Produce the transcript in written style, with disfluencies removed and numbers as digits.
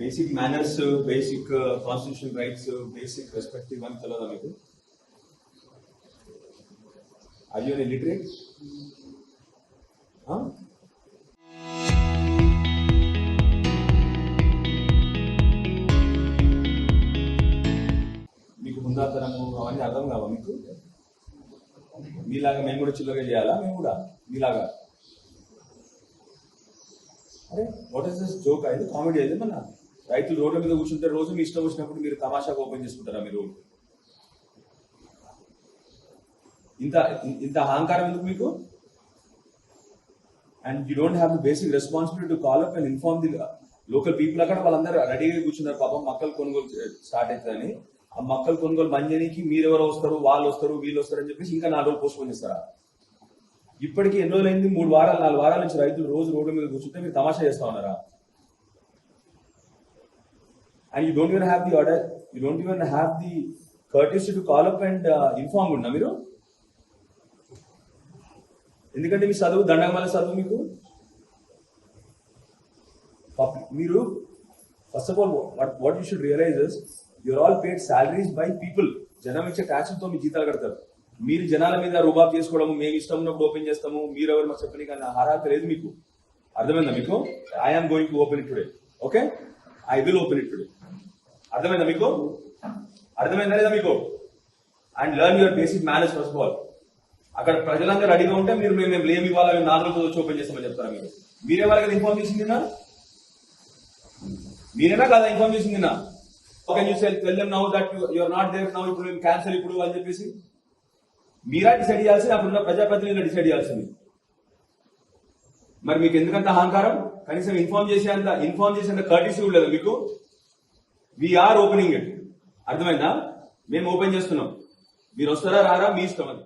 Basic manners, basic constitution rights, basic respect ఇవన్నీ తెలియదా మీకు? Are you literate? మీకు ముందాతరము అవన్నీ అర్థం కావా మీకు? మీలాగా మేము కూడా చిల్లరగా చేయాలా? మేము కూడా మీలాగా? అరే వాట్ ఇస్ దిస్ జోక్? అయితే కామెడీ అయితే మన రైతులు రోడ్ల మీద కూర్చుంటే రోజు మీ ఇష్టం వచ్చినప్పుడు మీరు తమాషాగా ఓపెన్ చేసుకుంటారా మీరు? ఇంత ఇంత అహంకారం ఎందుకు మీకు? And you don't have the basic responsibility to call up and inform the local people. అక్కడ వాళ్ళందరూ రెడీగా కూర్చున్నారు పాపం, మొక్కలు కొనుగోలు స్టార్ట్ అవుతుందని. ఆ మొక్కలు కొనుగోలు బంద్ చేయడానికి మీరెవరో వస్తారు, వాళ్ళు వస్తారు, వీళ్ళు వస్తారు అని చెప్పేసి ఇంకా 4 రోజులు పోస్ట్పోన్ చేస్తారా? ఇప్పటికీ ఎన్ని రోజులైంది? 3 వారాలు 4 వారాల నుంచి రైతులు రోజు రోడ్ల మీద కూర్చుంటే మీరు తమాషా చేస్తా ఉన్నారా? And you don't even have the order, you don't even have the courtesy to call up and inform ఉన్నా మీరు? ఎందుకంటే మీ చదువు దండగమల చదువు మీకు. మీరు first of all what you should realise is you're all paid salaries by people. జనం ఇచ్చే ట్యాక్స్తో మీ జీతాలు కడతారు. మీరు జనాల మీద రుబాబ్ చేసుకోవడం, మేము ఇష్టం ఉన్నప్పుడు ఓపెన్ చేస్తాము, మీరు ఎవరు మాకు చెప్పని కానీ అర్హత లేదు మీకు. అర్థమైందా మీకు? I'm going to open it today. Okay, I will open it today. అర్థమైందా మీకు? అర్థమైందా లేదా మీకు? And learn your basic manners first of all. అక్కడ ప్రజలందరూ రెడీగా ఉంటే మీరు మేము లేమి ఇవ్వాలి, మేము 4 రోజులు వచ్చి ఓపెన్ చేస్తామని చెప్తారా మీరు? మీరే వాళ్ళకి ఇన్ఫార్మ్ చేసిందినా? మీరేనా కదా ఇన్ఫార్మ్ చేసిందినా? Okay, you tell them now that you are not there now, ఇప్పుడు మేము క్యాన్సల్ ఇప్పుడు అని చెప్పేసి మీరా డిసైడ్ చేయాల్సింది, అప్పుడున్న ప్రజాప్రతినిధులు డిసైడ్ చేయాల్సింది. మరి మీకు ఎందుకంత అహంకారం? కనీసం ఇన్ఫార్మ్ చేసేంత కర్టీసీ కూడా లేదు మీకు. We're opening it. అర్థమైందా? మేము ఓపెన్ చేస్తున్నాం, మీరు వస్తారా రారా మీ ఇష్టం అది.